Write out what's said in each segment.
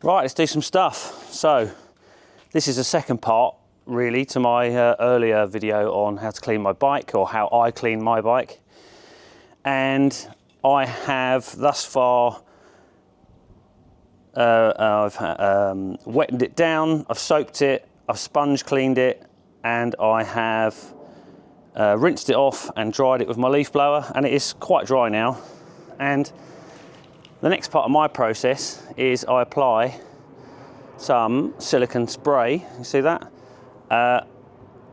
Right, let's do some stuff. So this is the second part really to my earlier video on how to clean my bike, or how I clean my bike. And I have thus far I've wetted it down, I've soaked it, I've sponge cleaned it, and I have rinsed it off and dried it with my leaf blower, and it is quite dry now. And the next part of my process is I apply some silicone spray. You see that?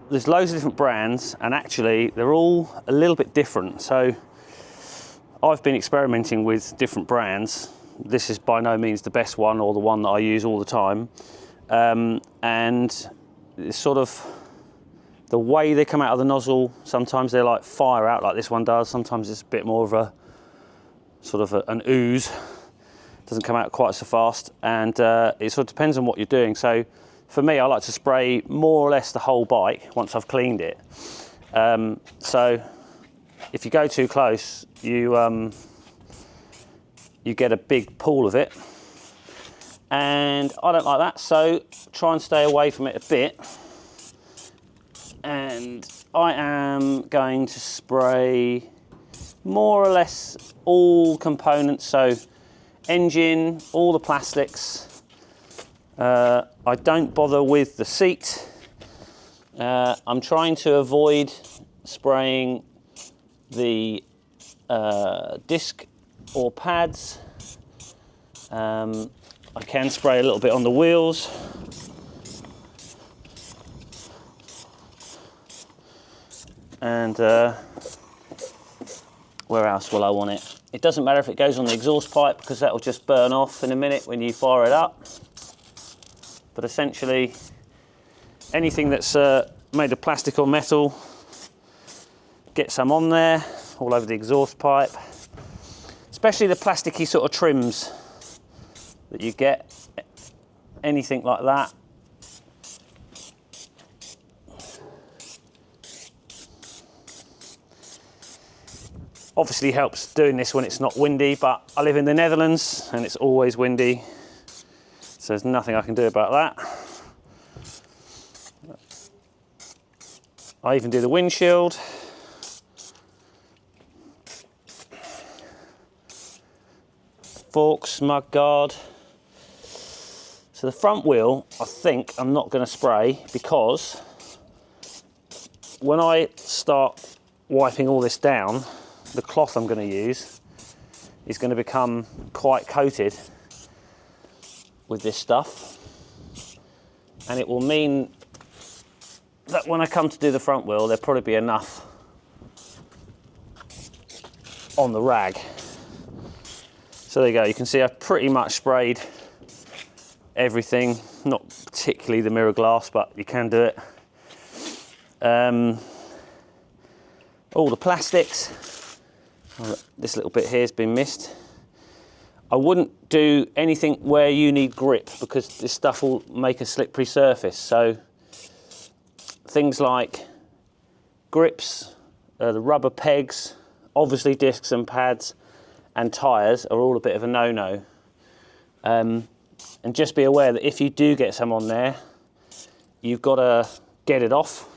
There's loads of different brands, and actually they're all a little bit different. So I've been experimenting with different brands. This is by no means the best one or the one that I use all the time. And it's sort of the way they come out of the nozzle. Sometimes they're like fire out like this one does. Sometimes it's a bit more of a sort of an ooze. Doesn't come out quite so fast, and it sort of depends on what you're doing. So for me, I like to spray more or less the whole bike once I've cleaned it. So if you go too close, you get a big pool of it, and I don't like that, so try and stay away from it a bit. And I am going to spray more or less all components, so engine, all the plastics. I don't bother with the seat. I'm trying to avoid spraying the disc or pads. I can spray a little bit on the wheels. And where else will I want it? It doesn't matter if it goes on the exhaust pipe, because that will just burn off in a minute when you fire it up. But essentially, anything that's made of plastic or metal, get some on there, all over the exhaust pipe. Especially the plasticky sort of trims that you get, anything like that. Obviously helps doing this when it's not windy, but I live in the Netherlands and it's always windy, so there's nothing I can do about that. I even do the windshield. Forks, mud guard. So the front wheel, I think I'm not going to spray, because when I start wiping all this down, the cloth I'm going to use is going to become quite coated with this stuff, and it will mean that when I come to do the front wheel, there'll probably be enough on the rag. So there you go, you can see I've pretty much sprayed everything, not particularly the mirror glass, but you can do it. All the plastics. This little bit here has been missed. I wouldn't do anything where you need grip, because this stuff will make a slippery surface. So things like grips, the rubber pegs, obviously discs and pads, and tyres are all a bit of a no-no. And just be aware that if you do get some on there, you've got to get it off.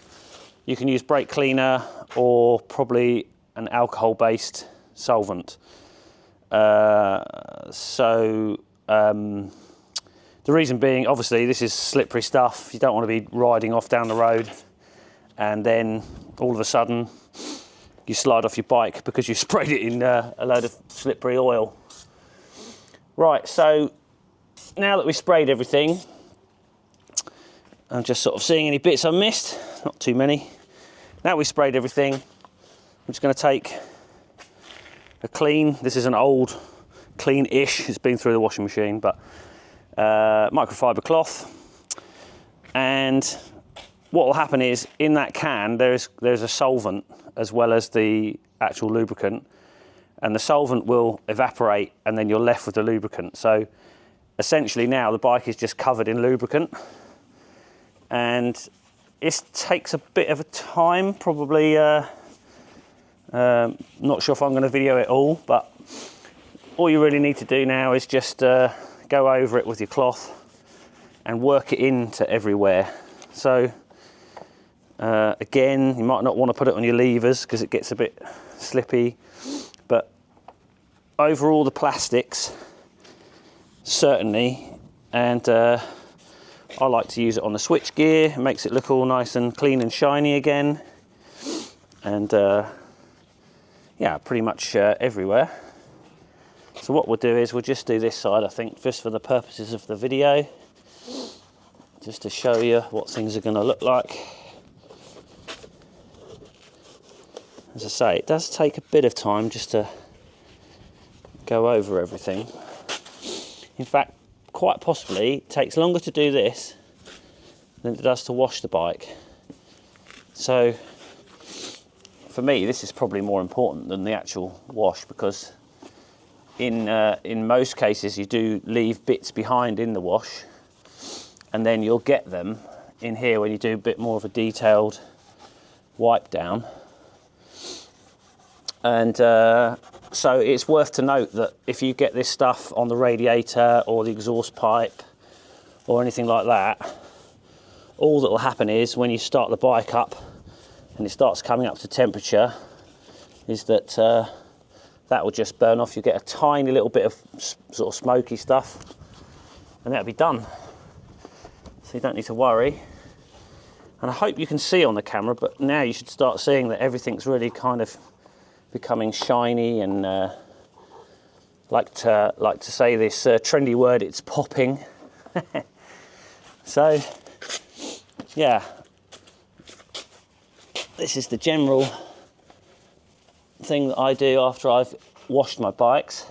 You can use brake cleaner or probably an alcohol-based solvent. The reason being, obviously, this is slippery stuff. You don't want to be riding off down the road and then all of a sudden you slide off your bike because you sprayed it in a load of slippery oil. Right, so now that we've sprayed everything, I'm just sort of seeing any bits I missed, not too many. Now we've sprayed everything, I'm just going to take a clean, this is an old clean-ish, it's been through the washing machine, but microfiber cloth. And what will happen is, in that can there's a solvent as well as the actual lubricant, and the solvent will evaporate and then you're left with the lubricant. So essentially now the bike is just covered in lubricant, and it takes a bit of a time, probably not sure if I'm going to video it all, but all you really need to do now is just go over it with your cloth and work it into everywhere. So again, you might not want to put it on your levers because it gets a bit slippy, but over all the plastics, certainly. And I like to use it on the switch gear. It makes it look all nice and clean and shiny again. And yeah, pretty much everywhere. So what we'll do is we'll just do this side, I think, just for the purposes of the video, just to show you what things are going to look like. As I say, it does take a bit of time just to go over everything. In fact, quite possibly it takes longer to do this than it does to wash the bike. So for me, this is probably more important than the actual wash, because in most cases you do leave bits behind in the wash, and then you'll get them in here when you do a bit more of a detailed wipe down. And so it's worth to note that if you get this stuff on the radiator or the exhaust pipe or anything like that, all that will happen is when you start the bike up and it starts coming up to temperature, is that that will just burn off. You get a tiny little bit of sort of smoky stuff, and that'll be done. So you don't need to worry. And I hope you can see on the camera, but now you should start seeing that everything's really kind of becoming shiny, and like to say this trendy word, it's popping. So yeah, this is the general thing that I do after I've washed my bikes,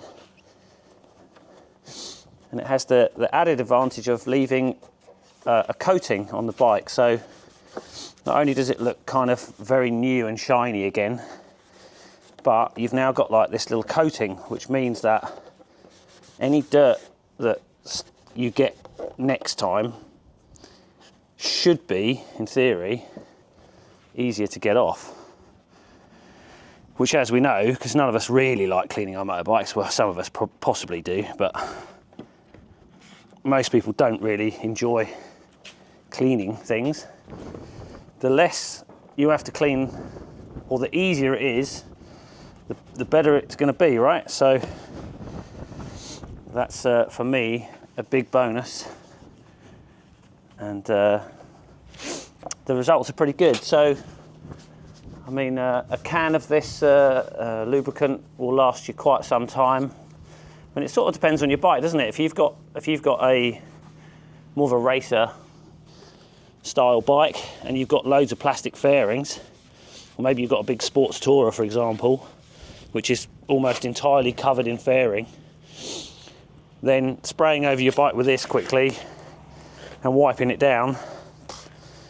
and it has the added advantage of leaving a coating on the bike. So not only does it look kind of very new and shiny again, but you've now got like this little coating, which means that any dirt that you get next time should be, in theory, easier to get off. Which, as we know, because none of us really like cleaning our motorbikes, well, some of us possibly do, but most people don't really enjoy cleaning things. The less you have to clean, or the easier it is, the better it's going to be, right? So that's, for me, a big bonus. And the results are pretty good. So, I mean, a can of this lubricant will last you quite some time. I mean, it sort of depends on your bike, doesn't it? If you've got a more of a racer style bike and you've got loads of plastic fairings, or maybe you've got a big sports tourer, for example, which is almost entirely covered in fairing, then spraying over your bike with this quickly and wiping it down,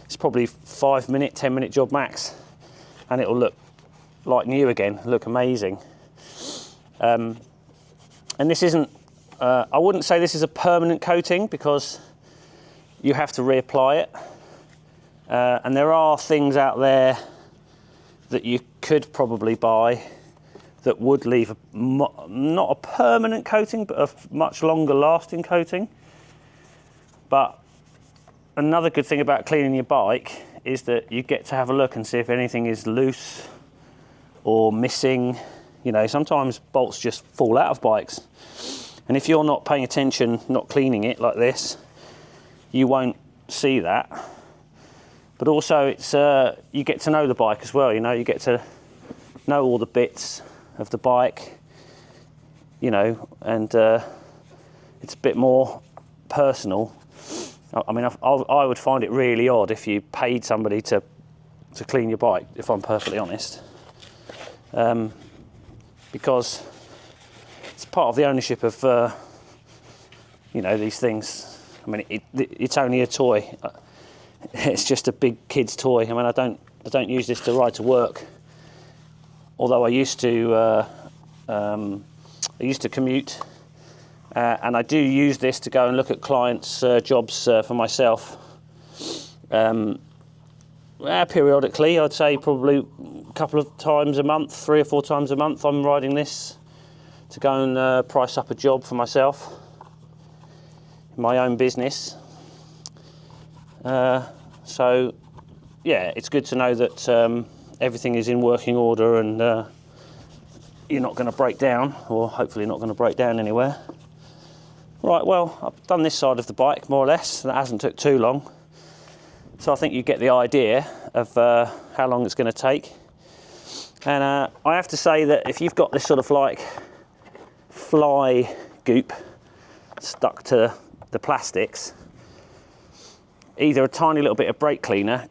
it's probably 5 minute, 10 minute job max, and it'll look like new again, look amazing. And this isn't, I wouldn't say this is a permanent coating, because you have to reapply it. And there are things out there that you could probably buy that would leave not a permanent coating, but a much longer lasting coating. But another good thing about cleaning your bike is that you get to have a look and see if anything is loose or missing. You know, sometimes bolts just fall out of bikes, and if you're not paying attention, not cleaning it like this, you won't see that. But also, it's you get to know the bike as well. You know, you get to know all the bits of the bike, you know, and it's a bit more personal. I mean, I would find it really odd if you paid somebody to clean your bike, if I'm perfectly honest, because it's part of the ownership of you know, these things. I mean, it's only a toy. It's just a big kid's toy. I mean, I don't use this to ride to work, although I used to commute, and I do use this to go and look at clients' jobs for myself. Periodically, I'd say probably a couple of times a month, 3 or 4 times a month, I'm riding this to go and price up a job for myself. my own business. So yeah, it's good to know that everything is in working order and you're not going to break down, or hopefully not going to break down anywhere. Right, well, I've done this side of the bike more or less. That hasn't took too long. So I think you get the idea of how long it's going to take. And I have to say that if you've got this sort of like fly goop stuck to the plastics, either a tiny little bit of brake cleaner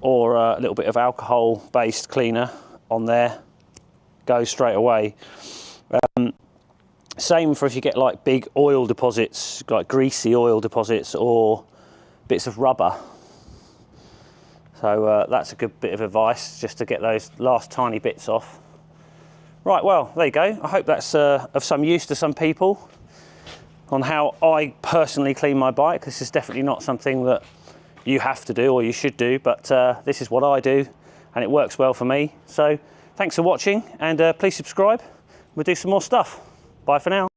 or a little bit of alcohol based cleaner on there goes straight away. Same for if you get like big oil deposits, like greasy oil deposits or bits of rubber. So that's a good bit of advice, just to get those last tiny bits off. Right, well, there you go. I hope that's of some use to some people on how I personally clean my bike. This is definitely not something that you have to do or you should do, but this is what I do and it works well for me. So thanks for watching, and please subscribe. We'll do some more stuff. Bye for now.